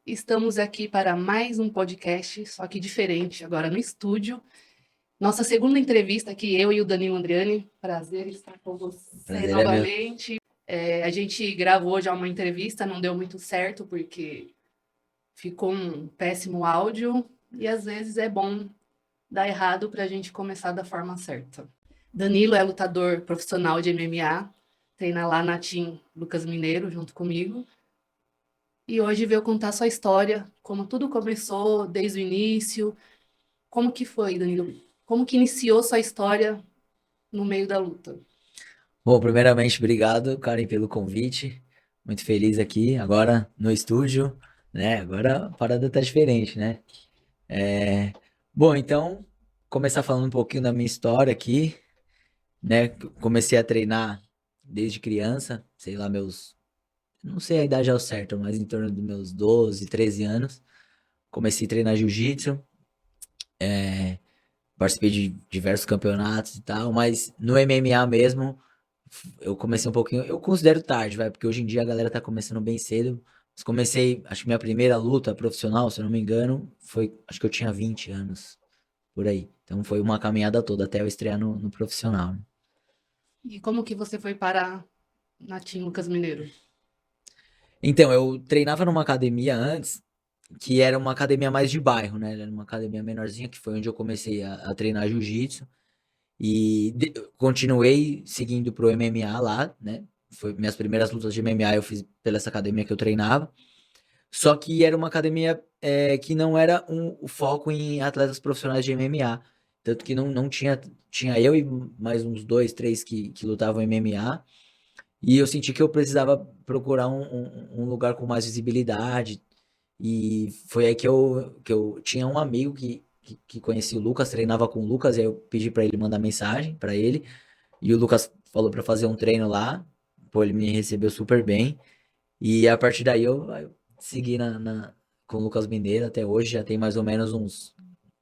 Estamos aqui para mais um podcast, só que diferente, agora no estúdio. Nossa segunda entrevista aqui, eu e o Danilo Andriani. Prazer estar com você Prazer é meu. novamente. A gente gravou já uma entrevista, não deu muito certo, porque ficou um péssimo áudio, e às vezes é bom dar errado para a gente começar da forma certa. Danilo é lutador profissional de MMA, treina lá na Team Lucas Mineiro, junto comigo. E hoje veio contar sua história, como tudo começou desde o início. Como que foi, Danilo? Como que iniciou sua história no meio da luta? Bom, primeiramente, obrigado, Karen, pelo convite. Muito feliz aqui, agora no estúdio, né? Agora a parada tá diferente, né? É... Bom, então, começar falando um pouquinho da minha história aqui, né? Comecei a treinar desde criança, sei lá, não sei a idade ao certo, mas em torno dos meus 12, 13 anos. Comecei a treinar jiu-jitsu, participei de diversos campeonatos e tal, mas no MMA mesmo. Eu comecei um pouquinho, eu considero tarde, vai, porque hoje em dia a galera tá começando bem cedo. Mas comecei, acho que minha primeira luta profissional, se eu não me engano, foi, acho que eu tinha 20 anos, por aí. Então foi uma caminhada toda até eu estrear no profissional, né? E como que você foi parar na Team Lucas Mineiro? Então, eu treinava numa academia antes, que era uma academia mais de bairro, né? Era uma academia menorzinha, que foi onde eu comecei a treinar jiu-jitsu. Continuei seguindo pro MMA lá, né? Foi minhas primeiras lutas de MMA eu fiz pela essa academia que eu treinava. Só que era uma academia que não era o foco em atletas profissionais de MMA. Tanto que não tinha. Tinha eu e mais uns dois, três que lutavam MMA. E eu senti que eu precisava procurar um lugar com mais visibilidade. E foi aí que eu tinha um amigo que conhecia o Lucas, treinava com o Lucas, e aí eu pedi pra ele mandar mensagem pra ele. E o Lucas falou pra fazer um treino lá. Pô, ele me recebeu super bem. E a partir daí eu segui com o Lucas Mineiro até hoje, já tem mais ou menos uns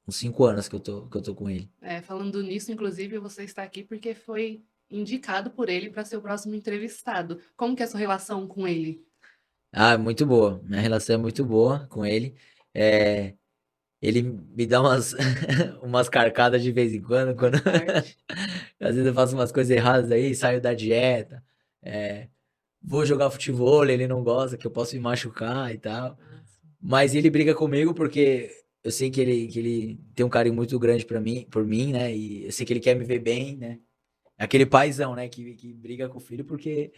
5 anos que eu tô com ele. Falando nisso, inclusive, você está aqui porque foi indicado por ele para ser o próximo entrevistado. Como que é a sua relação com ele? Ah, muito boa. Minha relação é muito boa com ele. É, ele me dá umas, umas carcadas de vez em quando, Faz quando parte. às vezes eu faço umas coisas erradas aí, saio da dieta, é, vou jogar futebol, ele não gosta, que eu posso me machucar e tal. Mas ele briga comigo porque eu sei que ele tem um carinho muito grande por mim, né? E eu sei que ele quer me ver bem, né? É aquele paizão, né? Que briga com o filho porque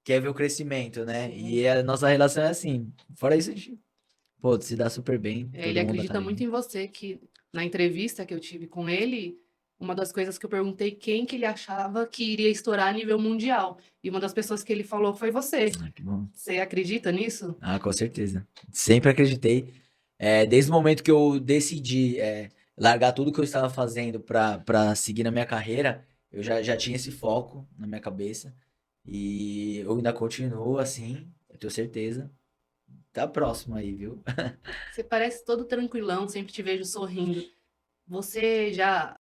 quer ver o crescimento, né? Sim. E a nossa relação é assim. Fora isso, a gente, pô, se dá super bem, Ele todo mundo da acredita muito academia. em você, que na entrevista que eu tive com ele, uma das coisas que eu perguntei quem que ele achava que iria estourar a nível mundial. E uma das pessoas que ele falou foi você. Ah, que bom. Você acredita nisso? Ah, com certeza. Sempre acreditei. Desde o momento que eu decidi largar tudo que eu estava fazendo para seguir na minha carreira, eu já tinha esse foco na minha cabeça. E eu ainda continuo assim, eu tenho certeza. Tá próximo aí, viu? Você parece todo tranquilão, sempre te vejo sorrindo. Você já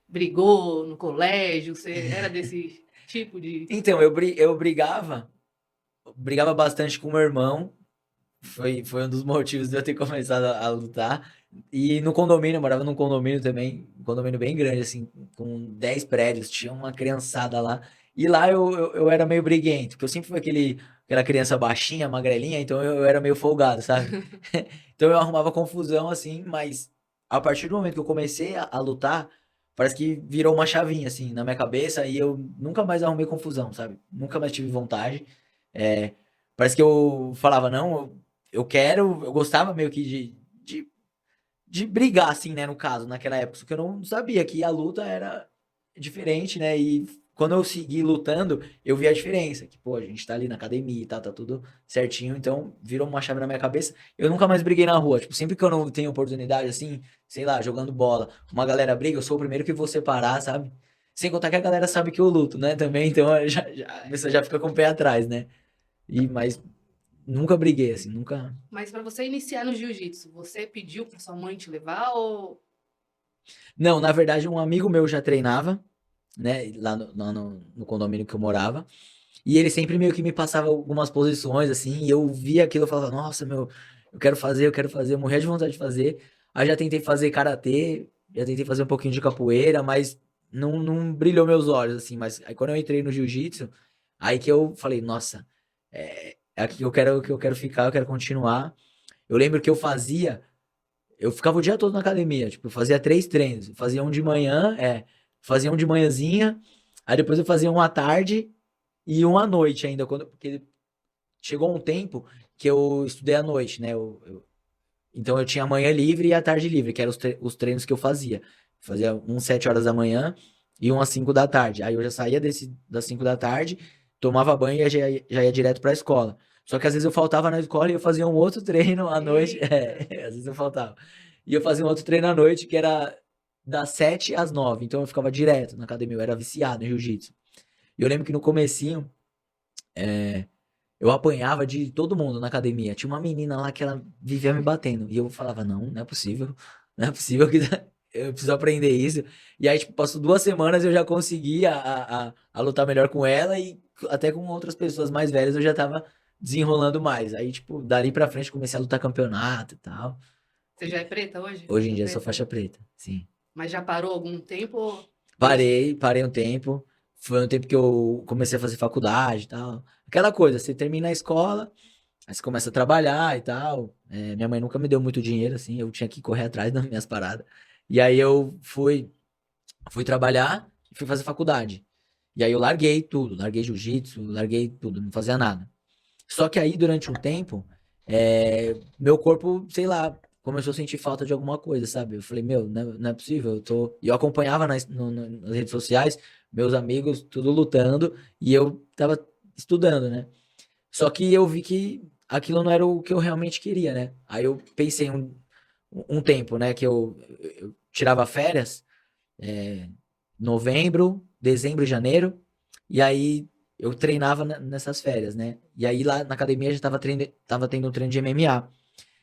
brigou no colégio? Você era desse tipo de. Então, eu brigava bastante com o meu irmão. Foi um dos motivos de eu ter começado a lutar. E no condomínio, eu morava num condomínio também, um condomínio bem grande, assim, com 10 prédios, tinha uma criançada lá. E lá eu era meio briguento, porque eu sempre fui aquela criança baixinha, magrelinha, então eu era meio folgado, sabe? Então eu arrumava confusão, assim, mas a partir do momento que eu comecei a lutar, parece que virou uma chavinha, assim, na minha cabeça, e eu nunca mais arrumei confusão, sabe? Nunca mais tive vontade. É, parece que eu falava, não, eu gostava meio que de brigar, assim, né, no caso, naquela época, só que eu não sabia que a luta era diferente, né, e quando eu segui lutando, eu vi a diferença, que, pô, a gente tá ali na academia e tal, tá tudo certinho, então virou uma chave na minha cabeça, eu nunca mais briguei na rua, tipo, sempre que eu não tenho oportunidade, assim, sei lá, jogando bola, uma galera briga, eu sou o primeiro que vou separar, sabe, sem contar que a galera sabe que eu luto, né, também, então a pessoa já fica com o pé atrás, né, mas nunca briguei, assim, nunca. Mas para você iniciar no jiu-jitsu, você pediu para sua mãe te levar ou. Não, na verdade, um amigo meu já treinava, né, lá no condomínio que eu morava, e ele sempre meio que me passava algumas posições, assim, e eu via aquilo e falava, nossa, meu. eu quero fazer, eu morria de vontade de fazer. Aí já tentei fazer karatê, já tentei fazer um pouquinho de capoeira, mas não brilhou meus olhos, assim. Mas aí quando eu entrei no jiu-jitsu, aí que eu falei, nossa, é aqui que eu quero ficar, eu quero continuar. Eu lembro que eu ficava o dia todo na academia, tipo, eu fazia 3 treinos. Eu fazia um de manhã, fazia um de manhãzinha, aí depois eu fazia um à tarde e um à noite ainda, porque chegou um tempo que eu estudei à noite, né? Então eu tinha a manhã livre e a tarde livre, que eram os treinos que eu fazia. Fazia um 7 horas da manhã e um às 5 da tarde. Aí eu já saía das 5 da tarde, tomava banho e já ia direto pra escola. Só que às vezes eu faltava na escola e eu fazia um outro treino à noite. Eita. Às vezes eu faltava. E eu fazia um outro treino à noite que era das 7 às 9. Então eu ficava direto na academia, eu era viciado em jiu-jitsu. E eu lembro que no comecinho, eu apanhava de todo mundo na academia. Tinha uma menina lá que ela vivia me batendo. E eu falava, não, não é possível. Não é possível que eu preciso aprender isso. E aí, tipo, passou 2 semanas eu já conseguia a lutar melhor com ela e até com outras pessoas mais velhas eu já tava desenrolando mais. Aí, tipo, dali pra frente comecei a lutar campeonato e tal. Você já é preta hoje? Hoje em Faixa dia eu sou preta? faixa preta, sim. Mas já parou algum tempo? Desde... Parei um tempo. Foi um tempo que eu comecei a fazer faculdade e tal. Aquela coisa, você termina a escola, aí você começa a trabalhar e tal. Minha mãe nunca me deu muito dinheiro, assim, eu tinha que correr atrás das minhas paradas. E aí eu fui trabalhar e fui fazer faculdade. E aí eu larguei tudo, larguei jiu-jitsu, larguei tudo, não fazia nada. Só que aí, durante um tempo, meu corpo, sei lá, começou a sentir falta de alguma coisa, sabe? Eu falei, meu, não é possível, eu tô... E eu acompanhava nas redes sociais, meus amigos, tudo lutando, e eu tava estudando, né? Só que eu vi que aquilo não era o que eu realmente queria, né? Aí eu pensei um tempo, né, que eu tirava férias, é, novembro, dezembro e janeiro, e aí eu treinava nessas férias, né? E aí lá na academia já tava tendo um treino de MMA.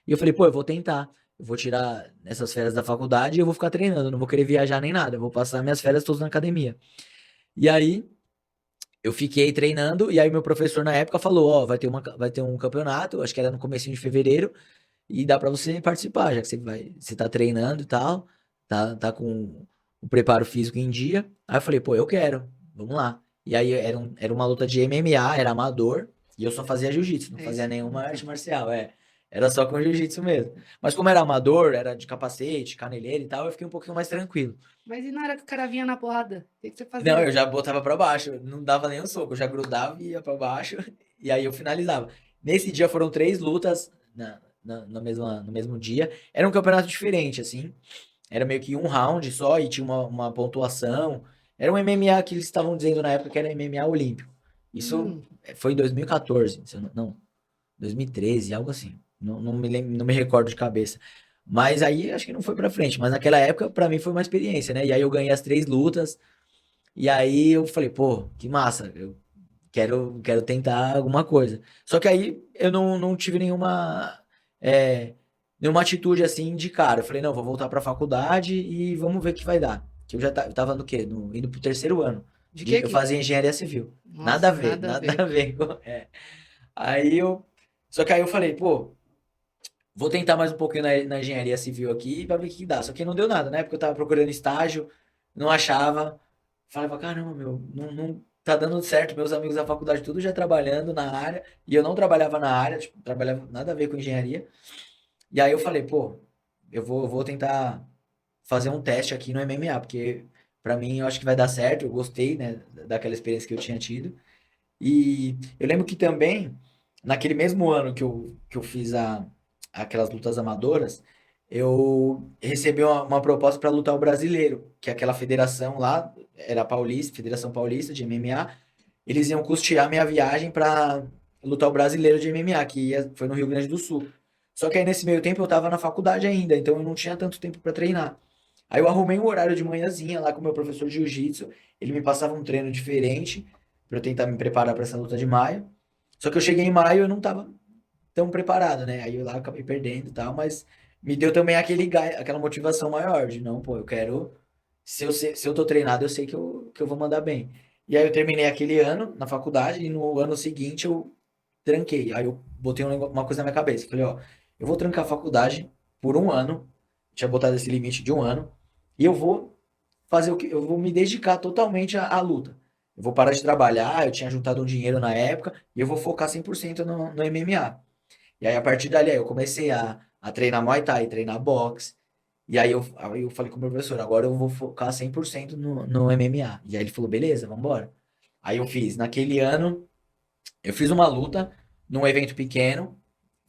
E eu falei, pô, eu vou tentar. Eu vou tirar essas férias da faculdade e eu vou ficar treinando. Eu não vou querer viajar nem nada. Eu vou passar minhas férias todas na academia. E aí eu fiquei treinando, e aí meu professor na época falou, ó, vai ter um campeonato, acho que era no comecinho de fevereiro, e dá pra você participar, já que você tá treinando e tal, tá com o preparo físico em dia. Aí eu falei, pô, eu quero, vamos lá. E aí era uma luta de MMA, era amador, e eu só fazia jiu-jitsu, não É fazia isso. nenhuma arte marcial, Era só com jiu-jitsu mesmo. Mas como era amador, era de capacete, caneleira e tal, eu fiquei um pouquinho mais tranquilo. Mas e na hora que o cara vinha na porrada? O que você Não, fazia? eu já botava pra baixo, não dava nem um soco, eu já grudava e ia pra baixo, e aí eu finalizava. Nesse dia foram 3 lutas no mesmo dia. Era um campeonato diferente, assim. Era meio que um round só e tinha uma pontuação. Era um MMA que eles estavam dizendo na época que era MMA olímpico. Isso Hum, foi em 2014, se eu não, 2013, algo assim. Não me recordo de cabeça. Mas aí acho que não foi pra frente. Mas naquela época, pra mim, foi uma experiência, né? E aí eu ganhei as 3 lutas. E aí eu falei, pô, que massa, eu quero tentar alguma coisa. Só que aí eu não tive nenhuma atitude assim de cara. Eu falei, não, vou voltar pra faculdade e vamos ver o que vai dar. Que eu tava no quê? Indo pro terceiro ano. de que Eu que... fazia engenharia civil. Nada a Nossa, ver, nada a nada ver. a ver Aí eu. Só que aí eu falei, pô, vou tentar mais um pouquinho na engenharia civil aqui pra ver o que dá. Só que não deu nada, né? Porque eu tava procurando estágio, não achava. Falava, caramba, meu, não tá dando certo. Meus amigos da faculdade, tudo já trabalhando na área, e eu não trabalhava na área, tipo, trabalhava nada a ver com engenharia. E aí eu falei, pô, eu vou tentar fazer um teste aqui no MMA, porque pra mim eu acho que vai dar certo. Eu gostei, né, daquela experiência que eu tinha tido. E eu lembro que também, naquele mesmo ano que eu fiz aquelas lutas amadoras, eu recebi uma proposta para lutar o brasileiro, que é aquela federação lá, era a Paulista, Federação Paulista de MMA, eles iam custear minha viagem para lutar o brasileiro de MMA, foi no Rio Grande do Sul. Só que aí nesse meio tempo eu tava na faculdade ainda, então eu não tinha tanto tempo para treinar. Aí eu arrumei um horário de manhãzinha lá com o meu professor de jiu-jitsu, ele me passava um treino diferente para eu tentar me preparar para essa luta de maio. Só que eu cheguei em maio e eu não tava tão preparado, né? Aí eu lá acabei perdendo e tal, mas me deu também aquela motivação maior de não, pô, eu quero. Se eu tô treinado, eu sei que eu vou mandar bem. E aí eu terminei aquele ano na faculdade e no ano seguinte eu tranquei. Aí eu botei uma coisa na minha cabeça. Falei, ó, eu vou trancar a faculdade por um ano, tinha botado esse limite de um ano, e eu vou fazer o que, eu vou me dedicar totalmente à luta. Eu vou parar de trabalhar, eu tinha juntado um dinheiro na época, e eu vou focar 100% no MMA. E aí, a partir dali, aí eu comecei a treinar Muay Thai, treinar boxe. E aí eu falei com o meu professor, agora eu vou focar 100% no MMA. E aí ele falou, beleza, vambora. Aí eu fiz, naquele ano, eu fiz uma luta num evento pequeno,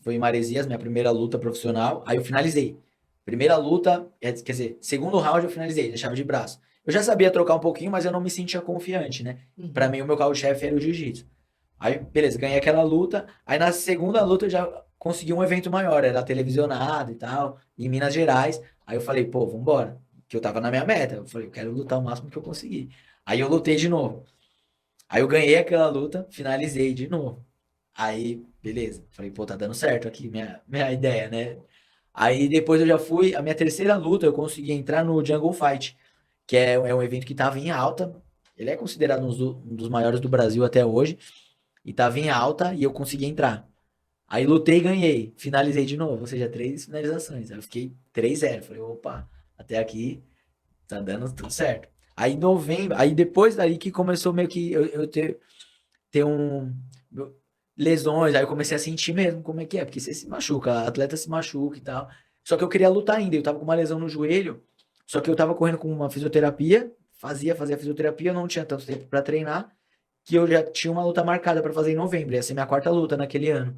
foi em Maresias, minha primeira luta profissional. Aí eu finalizei. Primeira luta, quer dizer, segundo round eu finalizei, na chave de braço. Eu já sabia trocar um pouquinho, mas eu não me sentia confiante, né? Pra Uhum. mim, o meu carro-chefe era o jiu-jitsu. Aí, beleza, ganhei aquela luta. Aí na segunda luta eu já consegui um evento maior, era televisionado e tal, em Minas Gerais. Aí eu falei, pô, vambora. Que eu tava na minha meta. Eu falei, eu quero lutar o máximo que eu conseguir. Aí eu lutei de novo. Aí eu ganhei aquela luta, finalizei de novo. Aí, beleza. Falei, pô, tá dando certo aqui minha ideia, né? Aí depois eu já fui, a minha terceira luta, eu consegui entrar no Jungle Fight, que é um evento que tava em alta. Ele é considerado um dos maiores do Brasil até hoje. E tava em alta e eu consegui entrar. Aí lutei e ganhei. Finalizei de novo, ou seja, três finalizações. Aí eu fiquei 3-0. Falei, opa, até aqui tá dando tudo certo. Aí em novembro, aí depois daí que começou meio que eu ter lesões, aí eu comecei a sentir mesmo como é que é, porque você se machuca, atleta se machuca e tal. Só que eu queria lutar ainda, eu tava com uma lesão no joelho, só que eu tava correndo com uma fisioterapia, fazia fisioterapia, eu não tinha tanto tempo pra treinar, que eu já tinha uma luta marcada pra fazer em novembro, ia ser minha quarta luta naquele ano.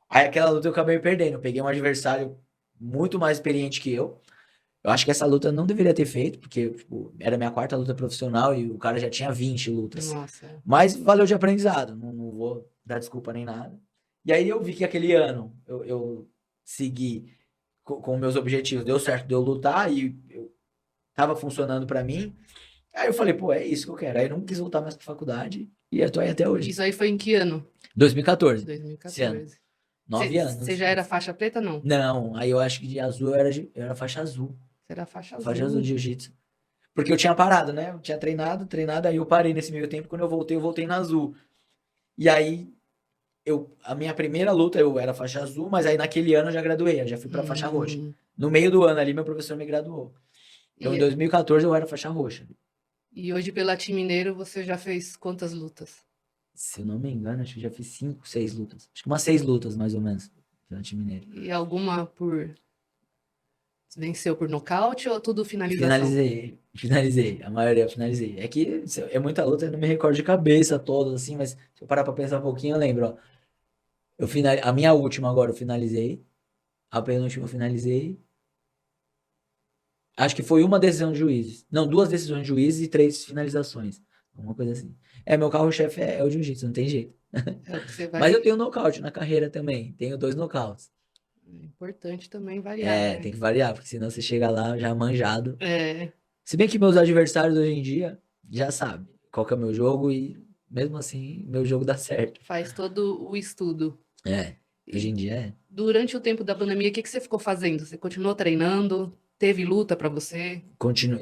Aí aquela luta eu acabei perdendo, eu peguei um adversário muito mais experiente que eu. Eu acho que essa luta eu não deveria ter feito, porque tipo, era minha quarta luta profissional e o cara já tinha 20 lutas. Nossa. Mas valeu de aprendizado, não vou dar desculpa nem nada. E aí eu vi que aquele ano eu segui com meus objetivos, deu certo de eu lutar e eu tava funcionando pra mim. Aí eu falei, pô, é isso que eu quero. Aí eu não quis voltar mais pra faculdade e eu tô aí até hoje. Isso aí foi em que ano? 2014, esse ano. 2014. 9 Você anos. já era faixa preta, não? Não, aí eu acho que de azul eu era faixa azul. Você era faixa Faixa azul de azul. jiu-jitsu. Porque eu tinha parado, né? Eu tinha treinado, aí eu parei nesse meio tempo. Quando eu voltei na azul. E aí, a minha primeira luta eu era faixa azul, mas aí naquele ano eu já graduei, eu já fui pra faixa roxa. Hum, No meio do ano ali, meu professor me graduou. Então em e, 2014 eu era faixa roxa. e hoje pela Time Mineiro você já fez quantas lutas? Se eu não me engano, acho que já fiz 5, 6 lutas. Acho que umas 6 lutas, mais ou menos, pela time mineiro. E alguma por venceu por nocaute ou tudo finalização? Finalizei. A maioria eu finalizei. É que é muita luta, eu não me recordo de cabeça toda, assim, mas se eu parar pra pensar um pouquinho, eu lembro, ó. A minha última agora eu finalizei. A penúltima eu finalizei. Acho que foi uma decisão de juízes. Não, duas decisões de juízes e 3 finalizações. Uma coisa assim. Meu carro-chefe é o jiu-jitsu, não tem jeito. É o que você Mas eu vai. tenho nocaute na carreira também. Tenho 2 nocautes. É importante também variar, Tem né? que variar, porque senão você chega lá já manjado. É, Se bem que meus adversários hoje em dia já sabem qual que é o meu jogo e mesmo assim meu jogo dá certo. faz todo o estudo. Hoje E em dia é. durante o tempo da pandemia, o que que você ficou fazendo? Você continuou treinando? Teve luta pra você?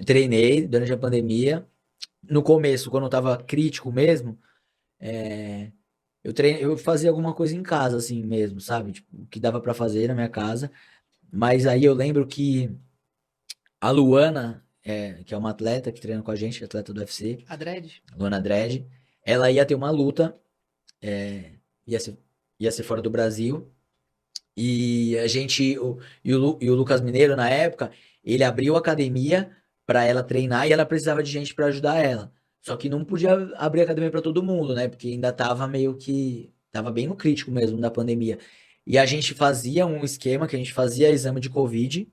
Treinei durante a pandemia. No começo, quando eu tava crítico mesmo, eu fazia alguma coisa em casa, assim mesmo, sabe? Tipo, o que dava pra fazer na minha casa. Mas aí eu lembro que a Luana, que é uma atleta que treina com a gente, atleta do UFC, A dread? Luana Dredd, ela ia ter uma luta, ia ser, ia ser fora do Brasil. E a gente, e o Lucas Mineiro, na época, ele abriu a academia pra ela treinar e ela precisava de gente pra ajudar ela. Só que não podia abrir a academia pra todo mundo, né? Porque ainda tava meio que, tava bem no crítico mesmo da pandemia. E a gente fazia um esquema que a gente fazia exame de Covid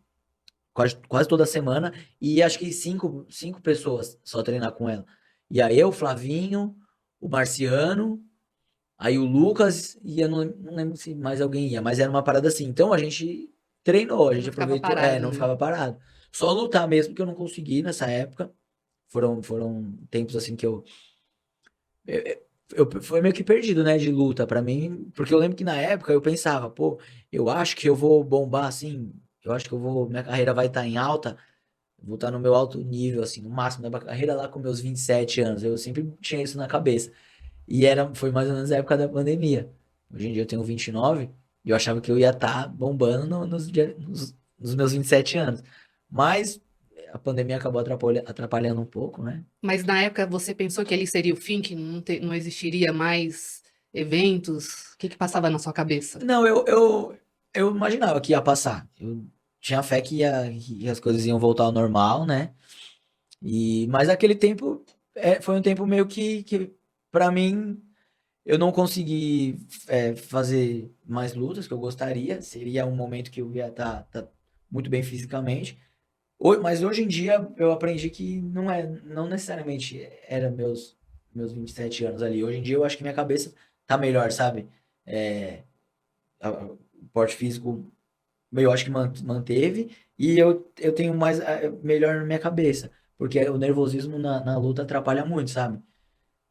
quase toda semana e acho que cinco pessoas só treinar com ela. E aí eu, Flavinho, o Marciano, aí o Lucas e eu não lembro se mais alguém ia, mas era uma parada assim. Então a gente treinou, a Você gente não ficava aproveitou, parado, não né? ficava parado. Só lutar mesmo que eu não consegui nessa época. Foram tempos assim que eu fui meio que perdido, né, de luta pra mim, porque eu lembro que na época eu pensava, pô, eu acho que eu vou bombar assim, eu acho que minha carreira vai estar em alta, vou estar no meu alto nível assim, no máximo da minha carreira lá com meus 27 anos. Eu sempre tinha isso na cabeça. E foi mais ou menos a época da pandemia. Hoje em dia eu tenho 29. E eu achava que eu ia estar bombando nos meus 27 anos. Mas a pandemia acabou atrapalhando um pouco, né? Mas na época você pensou que ele seria o fim, que não existiria mais eventos? O que que passava na sua cabeça? Não, eu imaginava que ia passar. Eu tinha fé que as coisas iam voltar ao normal, né? Mas aquele tempo foi um tempo meio que para mim, eu não consegui fazer mais lutas que eu gostaria. Seria um momento que eu ia estar muito bem fisicamente. Mas hoje em dia eu aprendi que não necessariamente era meus 27 anos ali. Hoje em dia eu acho que minha cabeça tá melhor, sabe? É, o porte físico eu acho que manteve e eu tenho mais melhor na minha cabeça, porque o nervosismo na luta atrapalha muito, sabe?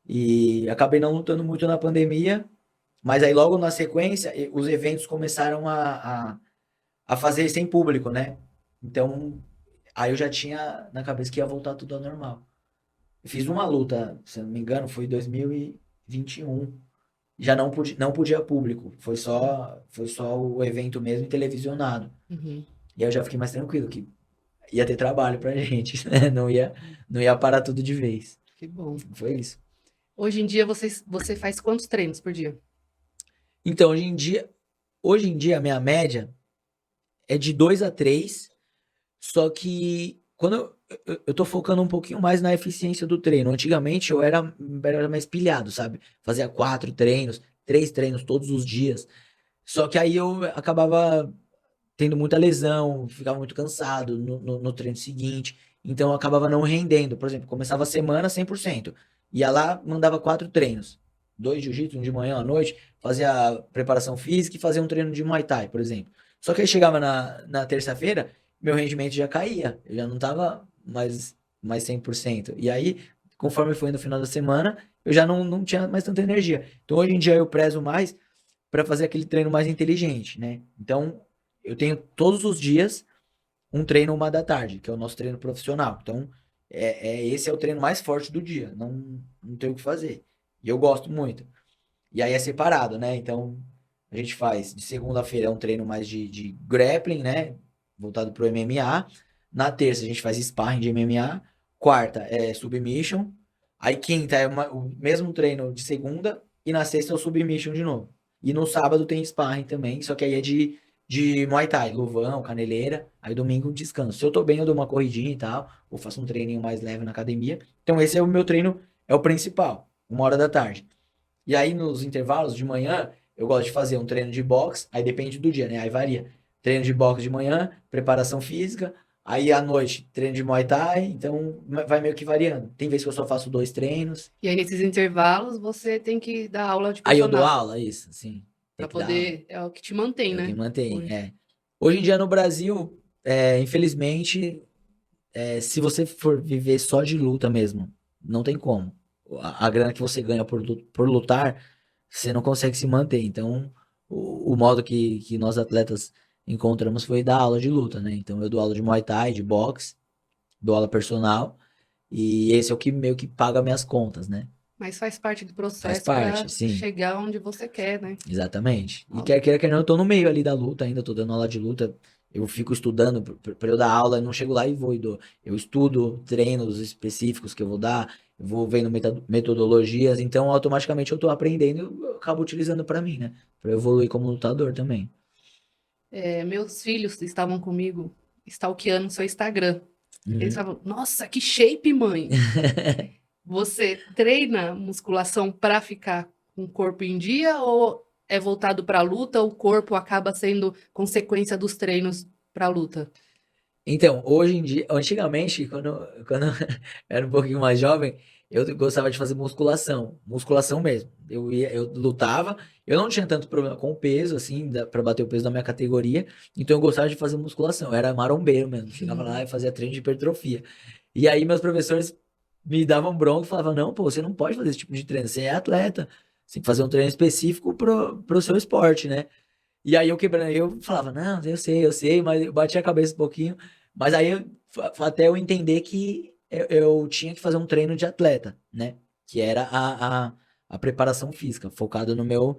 E acabei não lutando muito na pandemia, mas aí logo na sequência os eventos começaram a fazer sem público, né? Então aí eu já tinha na cabeça que ia voltar tudo ao normal. Eu fiz uma luta, se eu não me engano, foi em 2021. Já não podia público, foi só o evento mesmo e televisionado. Uhum, E aí eu já fiquei mais tranquilo, que ia ter trabalho pra gente, né? Não ia parar tudo de vez. que bom. Foi isso. Hoje em dia você faz quantos treinos por dia? Então, hoje em dia a minha média é de 2 a 3, só que quando eu tô focando um pouquinho mais na eficiência do treino. Antigamente eu era mais pilhado, sabe? Fazia 4 treinos, 3 treinos todos os dias. Só que aí eu acabava tendo muita lesão, ficava muito cansado no treino seguinte, então eu acabava não rendendo. Por exemplo, começava a semana 100%, ia lá, mandava 4 treinos, 2 jiu-jitsu, um de manhã à noite, fazia a preparação física e fazia um treino de Muay Thai, por exemplo. Só que aí chegava na terça-feira, meu rendimento já caía, eu já não tava mais 100%. E aí, conforme foi no final da semana, eu já não tinha mais tanta energia. Então hoje em dia eu prezo mais para fazer aquele treino mais inteligente, né? Então, eu tenho todos os dias um treino 1 da tarde, que é o nosso treino profissional. Então, esse é o treino mais forte do dia. Não tenho o que fazer. E eu gosto muito. E aí é separado, né? Então, a gente faz de segunda-feira é um treino mais de grappling, né? Voltado pro MMA. Na terça a gente faz sparring de MMA. Quarta é submission. Aí quinta é o mesmo treino de segunda. E na sexta é o submission de novo. E no sábado tem sparring também, só que aí é de Muay Thai, luvão, caneleira. Aí domingo descanso. Se eu tô bem, eu dou uma corridinha e tal. Ou faço um treininho mais leve na academia. Então esse é o meu treino, é o principal. 1 hora da tarde. E aí, nos intervalos de manhã, eu gosto de fazer um treino de boxe, aí depende do dia, né? Aí varia. Treino de boxe de manhã, preparação física, aí à noite, treino de Muay Thai, então vai meio que variando. Tem vezes que eu só faço 2 treinos, E aí, nesses intervalos, você tem que dar aula de aí eu dou personal, aula, isso, sim. Tem para que dar aula. poder. É o que te mantém, É o que né? mantém, Hoje. é. Hoje em dia no Brasil, infelizmente, se você for viver só de luta mesmo, não tem como. A grana que você ganha por lutar, você não consegue se manter. Então, o modo que nós atletas encontramos foi dar aula de luta, né? Então, eu dou aula de Muay Thai, de boxe, dou aula personal, e esse é o que meio que paga minhas contas, né? Mas faz parte do Faz processo parte, para sim. chegar onde você quer, né? Exatamente. E Ó, quer não, eu tô no meio ali da luta ainda, tô dando aula de luta. Eu fico estudando pra eu dar aula, eu não chego lá e vou e dou. Eu estudo treinos específicos que eu vou dar, eu vou vendo metodologias, então automaticamente eu tô aprendendo e eu acabo utilizando pra mim, né? Pra eu evoluir como lutador também. meus filhos estavam comigo stalkeando seu Instagram. Eles Uhum. falavam: Nossa, que shape, mãe! Você treina musculação para ficar com o corpo em dia ou é voltado para a luta? O corpo acaba sendo consequência dos treinos para a luta? Então, hoje em dia, antigamente, quando eu era um pouquinho mais jovem, eu gostava de fazer musculação, musculação mesmo. Eu lutava, eu não tinha tanto problema com o peso, assim, pra bater o peso da minha categoria, então eu gostava de fazer musculação, eu era marombeiro mesmo, chegava lá e fazia treino de hipertrofia. E aí meus professores me davam bronca e falavam, não, pô, você não pode fazer esse tipo de treino, você é atleta, você tem que fazer um treino específico pro seu esporte, né? E aí eu falava, não, eu sei, mas eu bati a cabeça um pouquinho. Mas aí até eu entender que eu tinha que fazer um treino de atleta, né? Que era a preparação física, focado no meu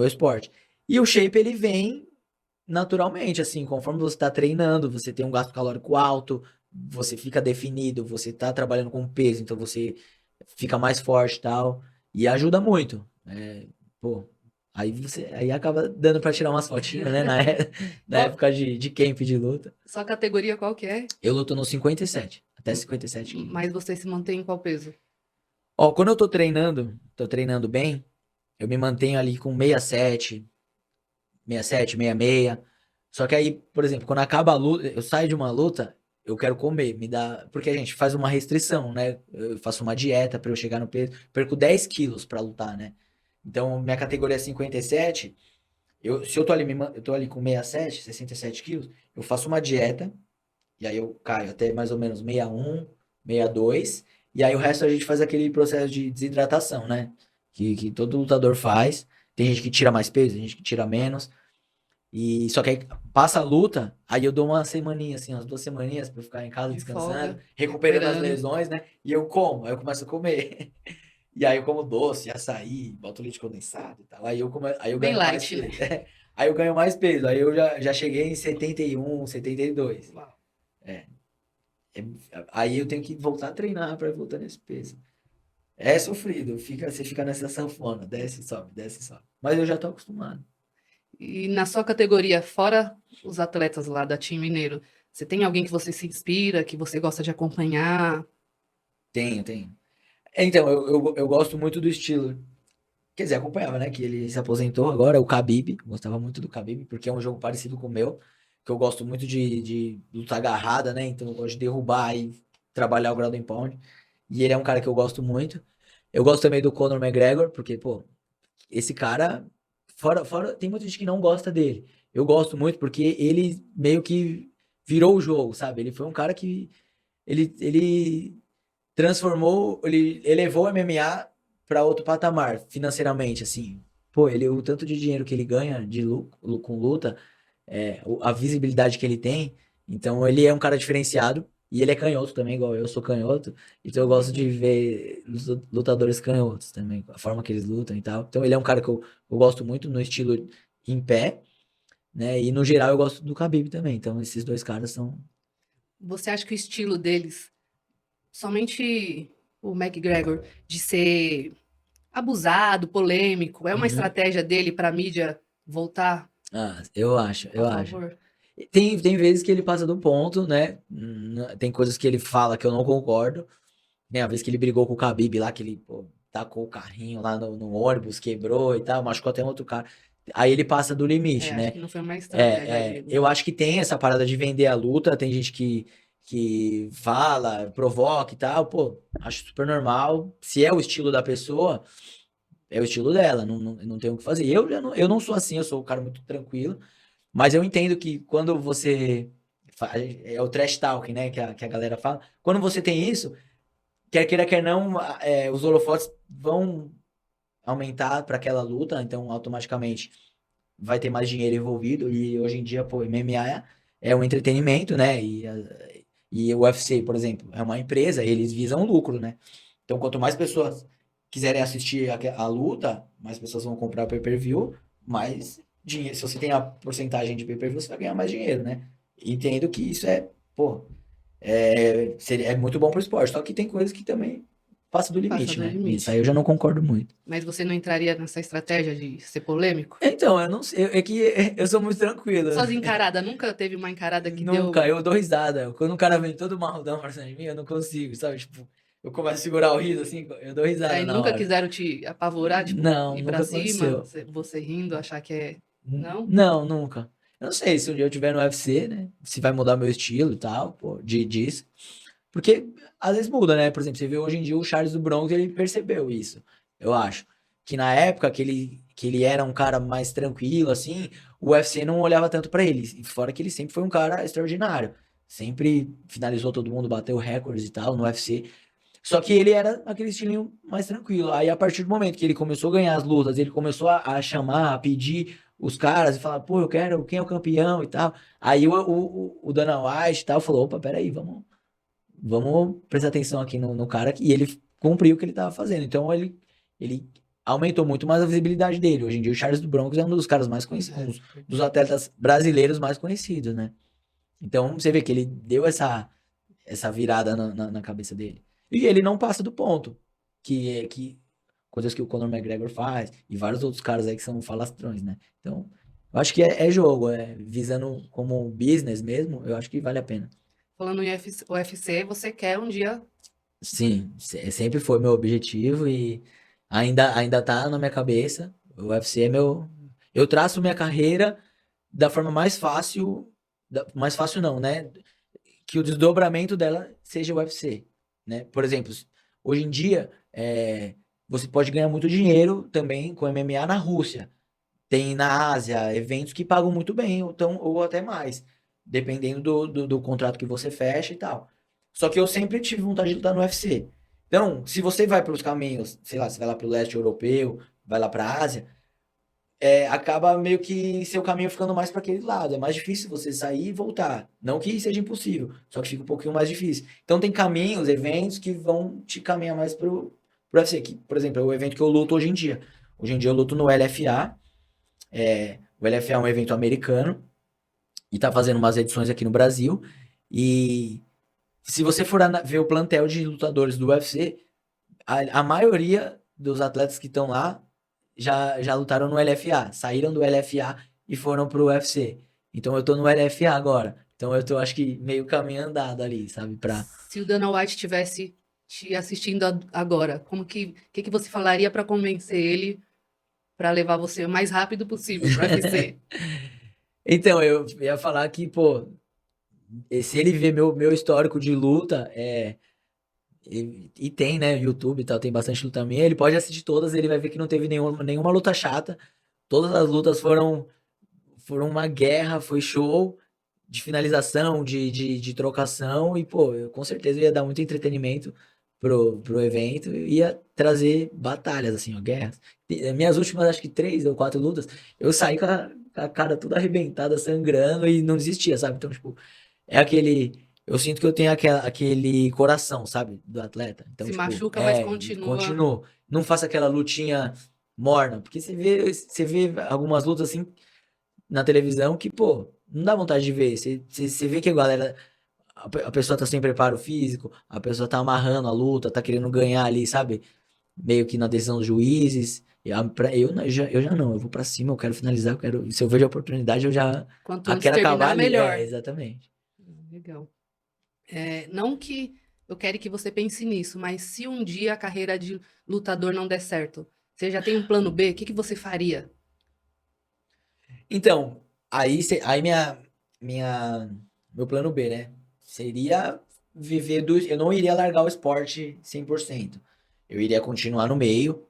esporte. E o shape ele vem naturalmente, assim, conforme você tá treinando, você tem um gasto calórico alto, você fica definido, você tá trabalhando com peso, então você fica mais forte e tal, e ajuda muito. Pô, aí acaba dando pra tirar umas fotinhas, né, na Qual, época de camp de luta. sua categoria qual que é? Eu luto no 57, até 57 quilos. Mas você se mantém em qual peso? Ó, quando eu tô treinando bem, eu me mantenho ali com 67, 67, 66. Só que aí, por exemplo, quando acaba a luta, eu saio de uma luta, eu quero comer, me dá, porque a gente faz uma restrição, né? Eu faço uma dieta pra eu chegar no peso, perco 10 quilos pra lutar, né? Então, minha categoria é 57, se eu tô ali, eu tô ali com 67, 67 quilos, eu faço uma dieta, e aí eu caio até mais ou menos 61, 62, e aí o resto a gente faz aquele processo de desidratação, né? Que todo lutador faz. Tem gente que tira mais peso, tem gente que tira menos. E só que aí passa a luta, aí eu dou uma semaninha, assim, umas 2 semaninhas pra eu ficar em casa De descansando, folga, recuperando as recuperando. lesões, né? E eu como, aí eu começo a comer. E aí eu como doce, açaí, boto leite condensado e tal. Aí eu Bem ganho mais light, né? peso. Aí eu ganho mais peso. Aí eu já cheguei em 71, 72. Uau. É, é- aí eu tenho que voltar a treinar pra voltar nesse peso. É sofrido, você fica nessa sanfona, desce, sobe. Mas eu já tô acostumado. E na sua categoria, fora os atletas lá da Team Mineiro, você tem alguém que você se inspira, que você gosta de acompanhar? Tenho. Então, eu gosto muito do estilo. Quer dizer, acompanhava, né? Que ele se aposentou agora, o Khabib. Gostava muito do Khabib, porque é um jogo parecido com o meu. Que eu gosto muito de luta agarrada, né? Então eu gosto de derrubar e trabalhar o ground and pound. E ele é um cara que eu gosto muito. Eu gosto também do Conor McGregor, porque, pô, esse cara. Fora, tem muita gente que não gosta dele. Eu gosto muito porque ele meio que virou o jogo, sabe? Ele foi um cara que. Ele transformou, ele elevou o MMA para outro patamar, financeiramente, assim. Pô, o tanto de dinheiro que ele ganha com luta, a visibilidade que ele tem. Então, ele é um cara diferenciado. E ele é canhoto também, igual eu sou canhoto. Então, eu gosto de ver lutadores canhotos também, a forma que eles lutam e tal. Então, ele é um cara que eu gosto muito no estilo em pé, né? E no geral, eu gosto do Khabib também. Então, esses dois caras são. Você acha que o estilo deles, somente o McGregor, de ser abusado, polêmico, é uma Uhum. estratégia dele para a mídia voltar Ah, eu acho, a eu acho. favor? Tem vezes que ele passa do ponto, né? Tem coisas que ele fala que eu não concordo. Né? A vez que ele brigou com o Khabib lá, que ele, pô, tacou o carrinho lá no ônibus, quebrou e tal, machucou até um outro cara. Aí ele passa do limite, É, acho né? que não foi uma estratégia dele. Eu acho que tem essa parada de vender a luta, tem gente que fala, provoca e tal, pô, acho super normal. Se é o estilo da pessoa, é o estilo dela, não tem o que fazer. Eu não sou assim, eu sou um cara muito tranquilo. Mas eu entendo que quando você. É o trash talking, né? Que a galera fala. Quando você tem isso, quer queira, quer não, os holofotes vão aumentar para aquela luta, então automaticamente vai ter mais dinheiro envolvido. E hoje em dia, pô, MMA é um entretenimento, né? E o UFC, por exemplo, é uma empresa, eles visam lucro, né? Então, quanto mais pessoas quiserem assistir a luta, mais pessoas vão comprar o pay-per-view, mais dinheiro. Se você tem a porcentagem de pay-per-view, você vai ganhar mais dinheiro, né? Entendo que isso pô, é muito bom pro esporte. Só que tem coisas que também passa do Passa limite, do né? Isso aí limite. eu já não concordo muito. Mas você não entraria nessa estratégia de ser polêmico? Então, eu não sei, é que eu sou muito tranquilo. Suas encaradas, nunca teve uma encarada que Nunca, deu. eu dou risada. Quando o cara vem todo marrudão pra cima de mim, eu não consigo, sabe? Tipo, eu começo a segurar o riso assim, eu dou risada Aí na nunca hora. quiseram te apavorar, tipo, Não, ir pra nunca cima, aconteceu. você rindo, achar que é. Não? Não, nunca. Eu não sei se um dia eu tiver no UFC, né? Se vai mudar meu estilo e tal, pô, disso. Porque às vezes muda, né? Por exemplo, você vê hoje em dia o Charles do Bronx, ele percebeu isso, eu acho. Que na época que ele era um cara mais tranquilo, assim, o UFC não olhava tanto pra ele. E fora que ele sempre foi um cara extraordinário. Sempre finalizou todo mundo, bateu recordes e tal no UFC. Só que ele era aquele estilinho mais tranquilo. Aí, a partir do momento que ele começou a ganhar as lutas, ele começou a chamar, a pedir os caras e falar, pô, eu quero, quem é o campeão e tal. Aí o Dana White e tal falou, opa, peraí, vamos prestar atenção aqui no cara. E ele cumpriu o que ele tava fazendo. Então, ele aumentou muito mais a visibilidade dele. Hoje em dia o Charles do Bronx é um dos caras mais conhecidos, um dos atletas brasileiros mais conhecidos, né? Então você vê que ele deu essa virada na cabeça dele. E ele não passa do ponto, que coisas que o Conor McGregor faz, e vários outros caras aí que são falastrões, né? Então, eu acho que é jogo, visando como business mesmo, eu acho que vale a pena. Falando em UFC, você quer um dia. Sim, sempre foi meu objetivo e ainda tá na minha cabeça. O UFC é meu. Eu traço minha carreira da forma mais fácil. Mais fácil não, né? Que o desdobramento dela seja o UFC, né? Por exemplo, hoje em dia, você pode ganhar muito dinheiro também com MMA na Rússia. Tem na Ásia eventos que pagam muito bem, ou até mais, dependendo do contrato que você fecha e tal. Só que eu sempre tive vontade de lutar no UFC. Então, se você vai pelos caminhos, sei lá, você vai lá pro leste europeu, vai lá pra Ásia, acaba meio que seu caminho ficando mais para aquele lado. É mais difícil você sair e voltar. Não que seja impossível, só que fica um pouquinho mais difícil. Então tem caminhos, eventos que vão te caminhar mais pro UFC. Que, por exemplo, é o evento que eu luto hoje em dia. Hoje em dia eu luto no LFA. O LFA é um evento americano e tá fazendo umas edições aqui no Brasil. E se você for ver o plantel de lutadores do UFC, a maioria dos atletas que estão lá já lutaram no LFA, saíram do LFA e foram pro UFC. Então eu tô no LFA agora. Então eu tô, acho que, meio caminho andado ali, sabe? Se o Dana White estivesse te assistindo agora, que você falaria para convencer ele para levar você o mais rápido possível para o UFC? Então, eu ia falar que, pô, se ele ver meu histórico de luta, e tem, né, YouTube e tal, tem bastante luta minha, ele pode assistir todas, ele vai ver que não teve nenhuma luta chata. Todas as lutas foram uma guerra, foi show de finalização, de trocação, e, pô, eu com certeza ia dar muito entretenimento pro evento, e ia trazer batalhas, assim, ó, guerras. Minhas últimas, acho que 3 ou 4 lutas, eu saí com a cara toda arrebentada, sangrando, e não desistia, sabe? Então, tipo, eu sinto que eu tenho aquele coração, sabe, do atleta. Então, Se tipo, machuca, mas continua. continuo. Não faço aquela lutinha morna, porque você vê algumas lutas assim na televisão que, pô, não dá vontade de ver. Você vê que a galera, a pessoa tá sem preparo físico, a pessoa tá amarrando a luta, tá querendo ganhar ali, sabe? Meio que na decisão dos juízes. Eu já não, eu vou pra cima, eu quero finalizar, se eu vejo a oportunidade, eu já Quanto antes quero acabar terminar, ali. melhor. Exatamente. Legal. Não que eu quero que você pense nisso, mas se um dia a carreira de lutador não der certo, você já tem um plano B? O que você faria? Então, aí meu plano B, né? Seria viver do. Eu não iria largar o esporte 100%. Eu iria continuar no meio,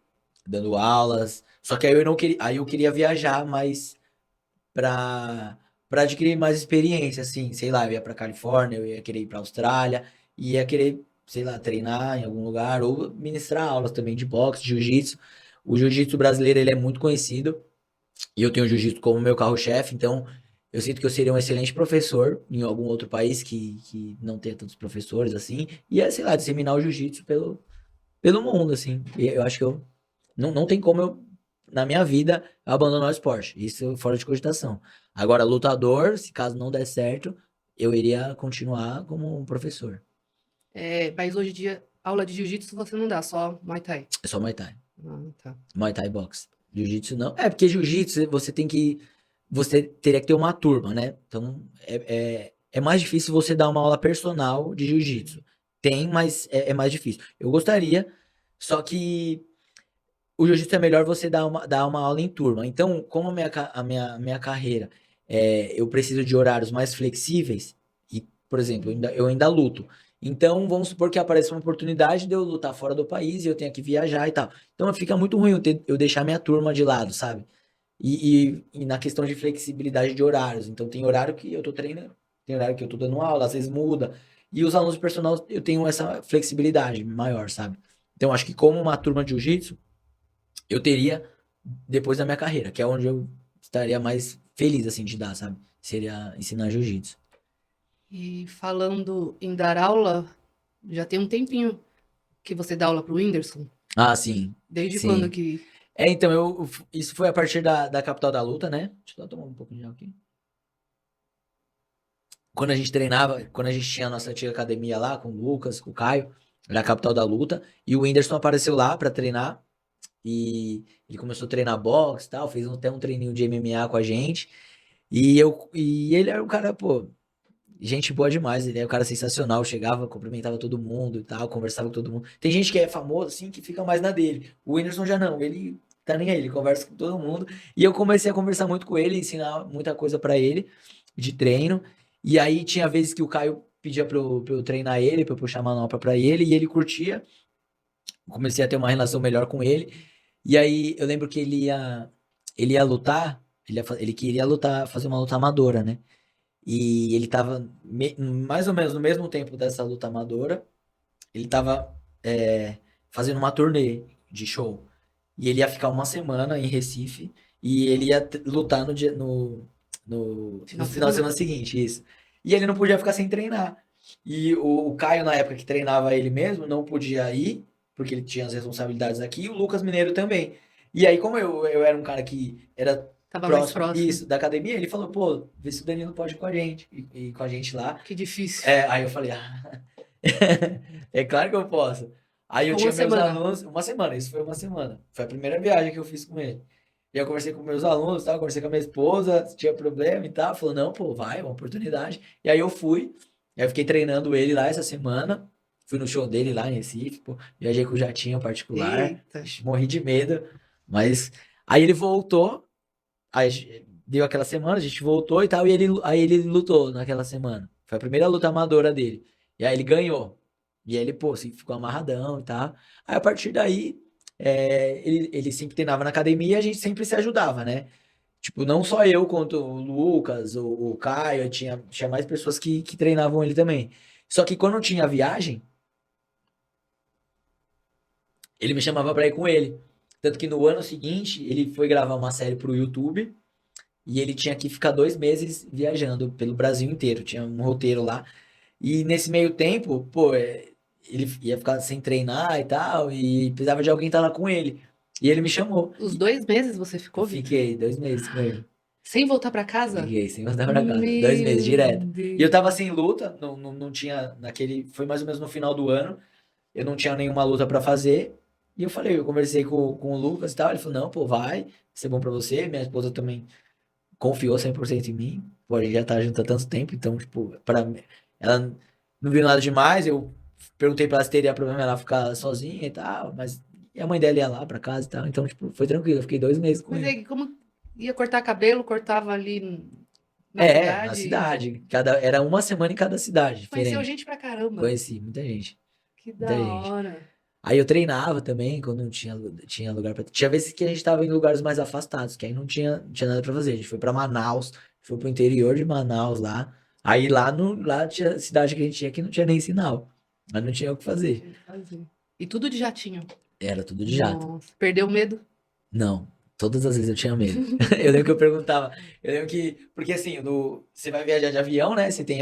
dando aulas. Só que aí eu queria viajar mais pra, pra adquirir mais experiência, assim. Sei lá, eu ia pra Califórnia, eu ia querer ir pra Austrália, ia querer, sei lá, treinar em algum lugar, ou ministrar aulas também de boxe, de jiu-jitsu. O jiu-jitsu brasileiro, ele é muito conhecido. E eu tenho o jiu-jitsu como meu carro-chefe, então eu sinto que eu seria um excelente professor em algum outro país que não tenha tantos professores assim, e sei lá, disseminar o jiu-jitsu pelo mundo, assim. E eu acho que não tem como na minha vida, abandonar o esporte. Isso fora de cogitação. Agora, lutador, se caso não der certo, eu iria continuar como um professor. Mas hoje em dia, aula de jiu-jitsu você não dá, só Muay Thai. É só Muay Thai. Ah, tá. Muay Thai boxe. Jiu-jitsu não. É, porque jiu-jitsu você tem que. Você teria que ter uma turma, né? Então é mais difícil você dar uma aula personal de jiu-jitsu. Tem, mas é mais difícil. Eu gostaria, só que o jiu-jitsu é melhor você dar uma aula em turma. Então, como a minha carreira, eu preciso de horários mais flexíveis, e, por exemplo, eu ainda luto. Então, vamos supor que apareça uma oportunidade de eu lutar fora do país e eu tenho que viajar e tal. Então, fica muito ruim eu deixar minha turma de lado, sabe? E na questão de flexibilidade de horários. Então, tem horário que eu tô treinando, tem horário que eu tô dando aula, às vezes muda. E os alunos personal, eu tenho essa flexibilidade maior, sabe? Então, acho que como uma turma de jiu-jitsu, eu teria depois da minha carreira, que é onde eu estaria mais feliz, assim, de dar, sabe? Seria ensinar jiu-jitsu. E falando em dar aula, já tem um tempinho que você dá aula pro Whindersson. Ah, sim. Desde quando Sim. que. Então, isso foi a partir da capital da luta, né? Deixa eu tomar um pouco de água aqui. Quando a gente treinava, quando a gente tinha a nossa antiga academia lá, com o Lucas, com o Caio, era a capital da luta, e o Whindersson apareceu lá pra treinar, e ele começou a treinar boxe e tal, fez até um treininho de MMA com a gente, e ele era um cara, pô, gente boa demais, ele é um cara sensacional, chegava, cumprimentava todo mundo e tal, conversava com todo mundo. Tem gente que é famoso, assim, que fica mais na dele. O Whindersson já não, ele tá nem aí, ele conversa com todo mundo. E eu comecei a conversar muito com ele, ensinar muita coisa pra ele de treino. E aí tinha vezes que o Caio pedia pra eu treinar ele, pra eu puxar a manopla pra ele, e ele curtia. Comecei a ter uma relação melhor com ele. E aí eu lembro que ele ia lutar, ele queria lutar, fazer uma luta amadora, né? E ele tava mais ou menos no mesmo tempo dessa luta amadora, ele tava fazendo uma turnê de show. E ele ia ficar uma semana em Recife e ele ia lutar no Final de final de semana? semana seguinte, isso. E ele não podia ficar sem treinar. E o Caio, na época que treinava ele mesmo, não podia ir, porque ele tinha as responsabilidades aqui, e o Lucas Mineiro também. E aí, como eu era um cara que era Tava mais próximo, próximo. isso, da academia, ele falou, pô, vê se o Danilo pode ir com a gente, e com a gente lá. Que difícil. Aí eu falei, ah, é claro que eu posso. Aí eu Ficou uma tinha meus semana. alunos, uma semana, isso foi uma semana. Foi a primeira viagem que eu fiz com ele. E eu conversei com meus alunos, tal, conversei com a minha esposa, se tinha problema e tal. Falou, não, pô, vai, é uma oportunidade. E aí eu fui, aí eu fiquei treinando ele lá essa semana. Fui no show dele lá em Recife, pô, viajei com o jatinho particular. Eita. Ixi, morri de medo, mas aí ele voltou, deu aquela semana, a gente voltou e tal, e aí ele lutou naquela semana. Foi a primeira luta amadora dele. E aí ele ganhou. E aí ele, pô, assim, ficou amarradão e tal. Aí a partir daí, ele sempre treinava na academia e a gente sempre se ajudava, né? Tipo, não só eu, quanto o Lucas, o Caio, tinha mais pessoas que treinavam ele também. Só que quando tinha viagem, ele me chamava pra ir com ele. Tanto que no ano seguinte, ele foi gravar uma série pro YouTube. E ele tinha que ficar 2 meses viajando pelo Brasil inteiro. Tinha um roteiro lá. E nesse meio tempo, pô, ele ia ficar sem treinar e tal. E precisava de alguém estar lá com ele. E ele me chamou. Os E 2 meses você eu ficou, Vitor? fiquei 2 meses com ele. Sem voltar pra casa? Fiquei sem voltar pra casa. 2 meses Meu direto. E eu Deus. tava sem luta. Não tinha naquele. Foi mais ou menos no final do ano. Eu não tinha nenhuma luta pra fazer. E eu conversei com o Lucas e tal. Ele falou: não, pô, vai ser bom pra você. Minha esposa também confiou 100% em mim. Pô, a gente já tá junto há tanto tempo, então, tipo, pra mim, ela não viu nada demais. Eu perguntei pra ela se teria problema ela ficar sozinha e tal, mas e a mãe dela ia lá pra casa e tal, então, tipo, foi tranquilo. Eu fiquei 2 meses com Mas ele. aí, como ia cortar cabelo, cortava ali na Na cidade. cidade. Era uma semana em cada cidade, Conheceu diferente. gente pra caramba. Conheci muita gente. Que Muita da gente. hora. Aí eu treinava também, quando não tinha lugar pra. Tinha vezes que a gente tava em lugares mais afastados, que aí não tinha nada pra fazer. A gente foi pra Manaus, foi pro interior de Manaus lá. Aí lá, lá tinha cidade que a gente tinha que não tinha nem sinal. Mas não tinha o que fazer. Tinha que fazer. E tudo de jatinho. Era tudo de jato. Nossa. Perdeu o medo? Não, todas as vezes eu tinha medo. Eu lembro que eu perguntava, eu lembro que, porque assim, você vai viajar de avião, né? Você tem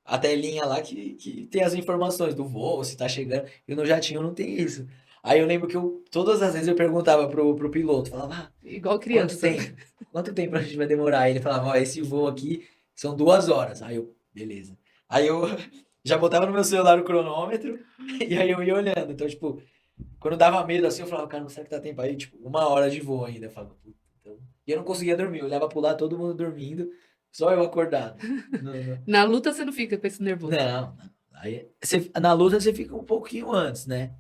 a telinha lá que tem as informações do voo, se tá chegando, e no jatinho não tem isso. Aí eu lembro que todas as vezes eu perguntava pro piloto, falava, Igual quanto criança. tempo? Quanto tempo a gente vai demorar? Aí ele falava, ó, esse voo aqui são 2 horas. Aí eu, beleza. Aí eu já botava no meu celular o cronômetro, e aí eu ia olhando. Então, tipo, quando dava medo assim, eu falava, cara, não será que tá tempo aí? Tipo, 1 hora de voo ainda. Eu falava, puta, então... E eu não conseguia dormir, eu olhava pro lado, todo mundo dormindo, só eu acordado. Não, não, Na luta você não fica com esse nervoso. não. Aí, na luta você fica um pouquinho antes, né?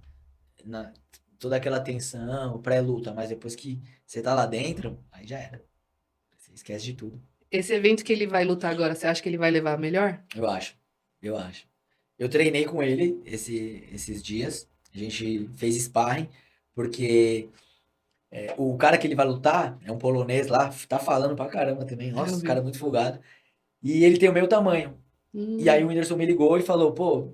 Na, toda aquela tensão, pré-luta, mas depois que você tá lá dentro, aí já era. Você esquece de tudo. Esse evento que ele vai lutar agora, você acha que ele vai levar a melhor? Eu acho, eu acho. Eu treinei com ele esses dias, a gente fez sparring, porque o cara que ele vai lutar é um polonês lá, tá falando pra caramba também. Ah, eu Nossa, o cara é vi. muito folgado. E ele tem o meu tamanho. E aí o Hum, Whindersson me ligou e falou, pô,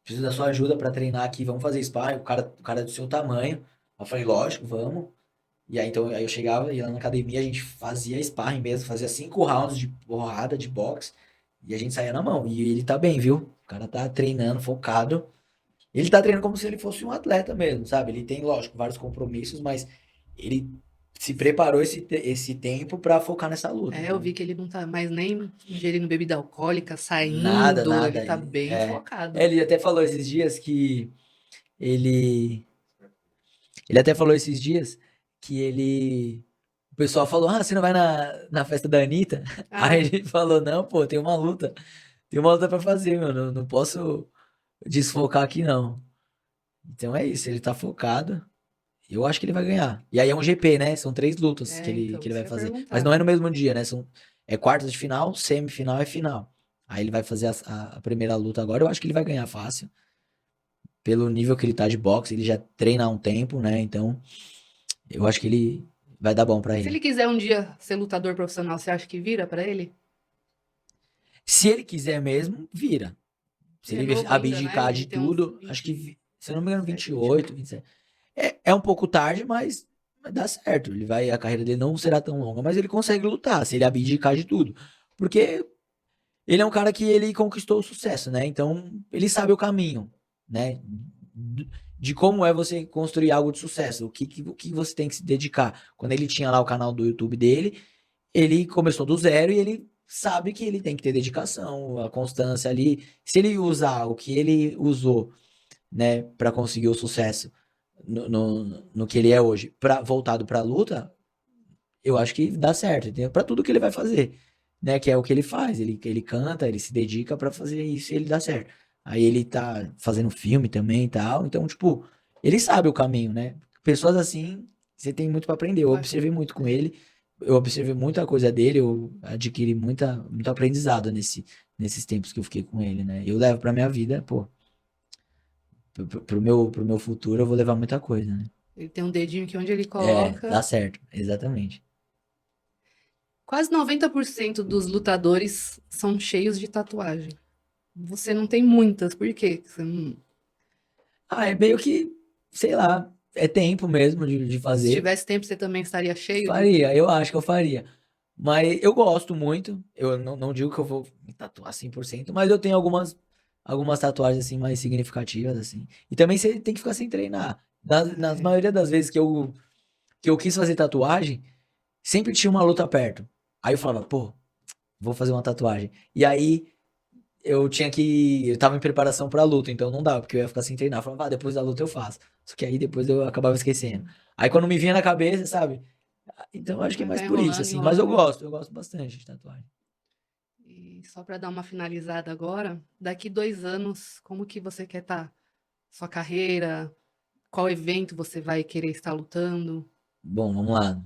preciso da sua ajuda pra treinar aqui, vamos fazer sparring, o cara é do seu tamanho. Eu falei, lógico, vamos. E aí, então, aí eu chegava, ia lá na academia, a gente fazia sparring mesmo, fazia 5 rounds de porrada, de boxe, e a gente saía na mão. E ele tá bem, viu? O cara tá treinando, focado. Ele tá treinando como se ele fosse um atleta mesmo, sabe? Ele tem, lógico, vários compromissos, mas ele se preparou esse tempo pra focar nessa luta, É, eu entendeu? vi que ele não tá mais nem ingerindo bebida alcoólica, Nada, saindo, ele nada. tá bem focado. Ele até falou esses dias que ele. Ele até falou esses dias que ele. O pessoal falou: Ah, você não vai na festa da Anitta? Aí Ah, ele falou: Não, pô, tem uma luta. Tem uma luta pra fazer, meu. Não posso desfocar aqui, não. Então é isso, ele tá focado. Eu acho que ele vai ganhar. E aí é um GP, né? São 3 lutas que é, ele, então, que ele isso vai que eu ia fazer. Mas perguntar. não é no mesmo dia, né? É quartas de final, semifinal e final. Aí ele vai fazer a primeira luta agora. Eu acho que ele vai ganhar fácil. Pelo nível que ele tá de boxe, ele já treina há um tempo, né? Então, eu acho que ele vai dar bom pra Se ele ele. quiser um dia ser lutador profissional, você acha que vira pra ele? Se ele quiser mesmo, vira. Se Ele é ele novo ainda, né? abdicar Ele de tem uns tudo, acho que, 27, se eu não me engano, 28. 28, 27. É um pouco tarde, mas vai dar certo. A carreira dele não será tão longa, mas ele consegue lutar se ele abdicar de tudo. Porque ele é um cara que ele conquistou o sucesso, né? Então, ele sabe o caminho, né? De como é você construir algo de sucesso, o que você tem que se dedicar. Quando ele tinha lá o canal do YouTube dele, ele começou do zero e ele sabe que ele tem que ter dedicação, a constância ali. Se ele usar o que ele usou, né, para conseguir o sucesso no que ele é hoje, voltado pra luta, eu acho que dá certo, entendeu? Pra tudo que ele vai fazer, né? Que é o que ele faz. Ele canta, ele se dedica pra fazer isso e ele dá certo. Aí ele tá fazendo filme também e tal. Então, tipo, ele sabe o caminho, né? Pessoas assim, você tem muito pra aprender. Eu Vai, observei muito com ele, eu observei muita coisa dele, eu adquiri muito aprendizado nesses tempos que eu fiquei com ele, né? Eu levo pra minha vida, pô, pro meu futuro, eu vou levar muita coisa, né? ele tem um dedinho que onde ele É, coloca. dá certo, exatamente. Quase 90% dos lutadores são cheios de tatuagem. Você não tem muitas, por quê? Você não- Ah, é meio que, sei lá, é tempo mesmo de Se fazer. tivesse tempo, você também estaria cheio de. Faria, eu acho que eu faria. Mas eu gosto muito. Eu não digo que eu vou me tatuar 100%, mas eu tenho algumas tatuagens assim mais significativas assim. E também você tem que ficar sem treinar. Nas É, maioria das vezes que eu quis fazer tatuagem, sempre tinha uma luta perto. Aí eu falava, pô, vou fazer uma tatuagem. E aí eu tava em preparação pra luta, então não dava, porque eu ia ficar sem treinar. Eu falava, ah, depois da luta eu faço. Só que aí depois eu acabava esquecendo. Aí quando me vinha na cabeça, sabe? Então eu acho que é mais vai por isso, enrolando, assim. Mas eu enrolando. gosto, eu gosto bastante de tatuagem. E só para dar uma finalizada agora, daqui 2 anos, como que você quer estar? Sua carreira? Qual evento você vai querer estar lutando? Bom, vamos lá.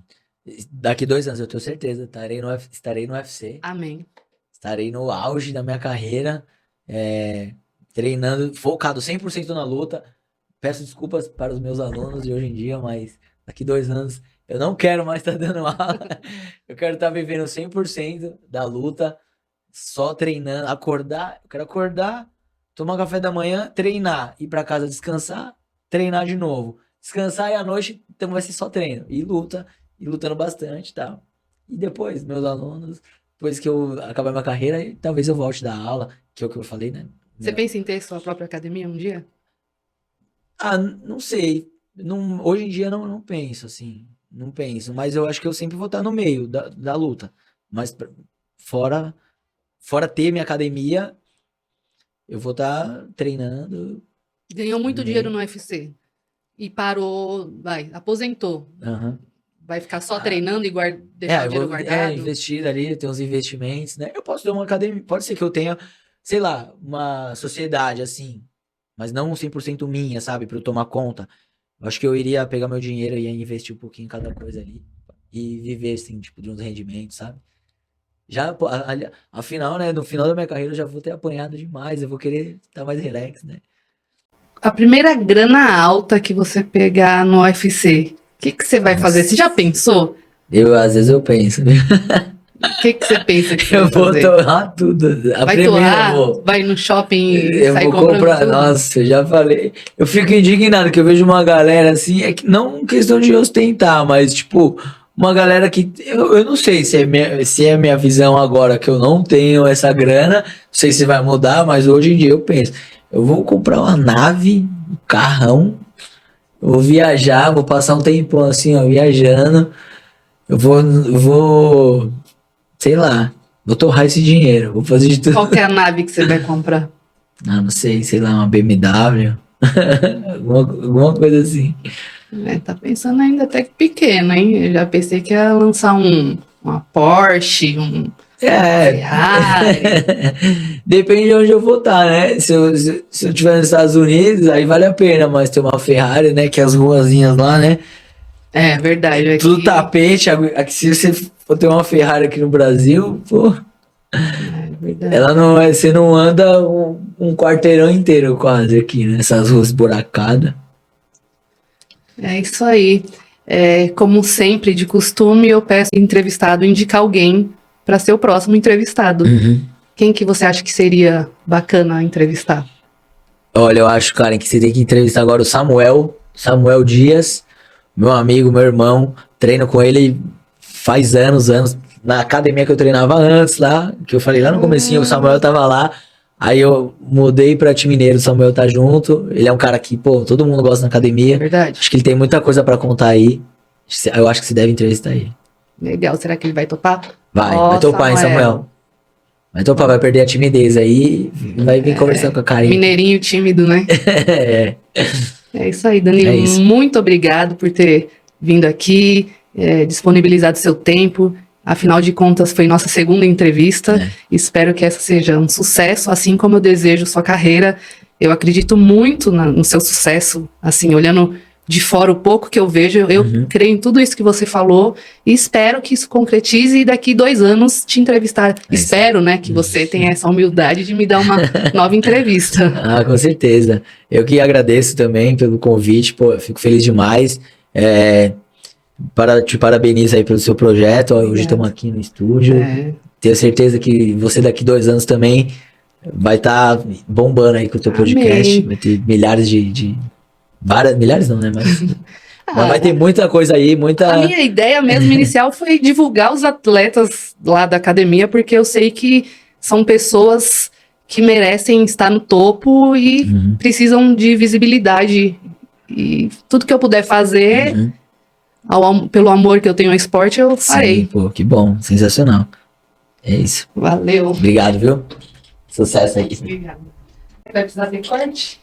Daqui 2 anos, eu tenho certeza, estarei no UFC, Amém. estarei no auge da minha carreira, é, treinando, focado 100% na luta. Peço desculpas para os meus alunos de hoje em dia, mas daqui 2 anos eu não quero mais estar dando aula. Eu quero estar vivendo 100% da luta, só treinando, acordar. Eu quero acordar, tomar café da manhã, treinar, ir para casa descansar, treinar de novo. Descansar e à noite, então vai ser só treino. E luta, e lutando bastante e tal. E depois, meus alunos, depois que eu acabar minha carreira, aí talvez eu volte da aula, que é o que eu falei, né? Você pensa em ter sua própria academia um dia? Ah, não sei. Não, hoje em dia não penso assim. Não penso. Mas eu acho que eu sempre vou estar no meio da luta. Mas fora, fora ter minha academia, eu vou estar treinando Ganhou no muito dinheiro meio. no UFC e parou, vai, aposentou. Aham. Vai ficar só Ah, treinando e deixar o eu dinheiro vou guardado? investir ali, ter uns investimentos, né? Eu posso ter uma academia. Pode ser que eu tenha, sei lá, uma sociedade assim, mas não 100% minha, sabe? Pra eu tomar conta. Eu acho que eu iria pegar meu dinheiro e ia investir um pouquinho em cada coisa ali. E viver, assim, tipo, de uns rendimentos, sabe? Já, pô, afinal, né, no final da minha carreira eu já vou ter apanhado demais, eu vou querer estar mais relax, né? A primeira grana alta que você pegar no UFC, o que que você vai fazer? Você já Nossa. pensou? Às vezes eu penso, O que que você pensa que você eu vai vou fazer? torrar tudo. A Vai primeira eu torrar? vou. Vai no shopping e Eu sair vou comprando comprar. tudo? Nossa, eu já falei. Eu fico indignado que eu vejo uma galera assim, é que não questão de ostentar, mas tipo, uma galera que eu não sei se é minha visão agora, que eu não tenho essa grana, não sei se vai mudar, mas hoje em dia eu penso, eu vou comprar uma nave, um carrão, eu vou viajar, vou passar um tempão assim, ó, viajando, sei lá, vou torrar esse dinheiro, vou fazer de tudo. Qual que é a nave que você vai comprar? Ah, não sei lá, uma BMW, alguma coisa assim. Tá pensando ainda até que pequeno, hein? Eu já pensei que ia lançar uma Porsche, um É, Ferrari. depende de onde eu vou estar, né? Se eu estiver nos Estados Unidos, aí vale a pena, mas ter uma Ferrari, né? Que as ruazinhas lá, né? É verdade. Tudo Aqui, tapete. Aqui, se você for ter uma Ferrari aqui no Brasil, pô, é verdade. ela não é, você não anda um quarteirão inteiro quase aqui, nessas ruas buracadas. É isso aí. Como sempre, de costume, eu peço ao entrevistado indicar alguém para ser o próximo entrevistado. Quem que você acha que seria bacana entrevistar? Olha, eu acho, Karen, que você tem que entrevistar agora o Samuel Dias, meu amigo, meu irmão. Treino com ele faz anos, na academia que eu treinava antes lá, que eu falei lá no comecinho, o Samuel tava lá. Aí eu mudei pra Time Mineiro, o Samuel tá junto. Ele é um cara que, pô, todo mundo gosta na academia. Verdade. Acho que ele tem muita coisa pra contar aí. Eu acho que você deve entrevistar ele. Legal. Será que ele vai topar? Vai topar, hein, Samuel? Vai topar, vai perder a timidez aí, vai vir conversando com a Karen. Mineirinho tímido, né? É isso aí, Danilo. É isso. Muito obrigado por ter vindo aqui, disponibilizado seu tempo. Afinal de contas, foi nossa segunda entrevista. Espero que essa seja um sucesso, assim como eu desejo sua carreira. Eu acredito muito no seu sucesso, assim, olhando de fora o pouco que eu vejo, eu creio em tudo isso que você falou e espero que isso concretize e daqui 2 anos te entrevistar. Espero, né, que você tenha essa humildade de me dar uma nova entrevista. Ah, com certeza. Eu que agradeço também pelo convite, pô, eu fico feliz demais. Te parabenizo aí pelo seu projeto. Hoje estamos aqui no estúdio. Tenho certeza que você daqui 2 anos também vai estar bombando aí com o teu podcast. Vai ter milhares milhares não, né? Mas vai ter muita coisa aí, A minha ideia mesmo inicial foi divulgar os atletas lá da academia, porque eu sei que são pessoas que merecem estar no topo e precisam de visibilidade. E tudo que eu puder fazer, pelo amor que eu tenho ao esporte, eu farei. Sim, pô, que bom, sensacional. É isso. Valeu. Obrigado, viu? Sucesso aí. Obrigada. Vai precisar ter corte?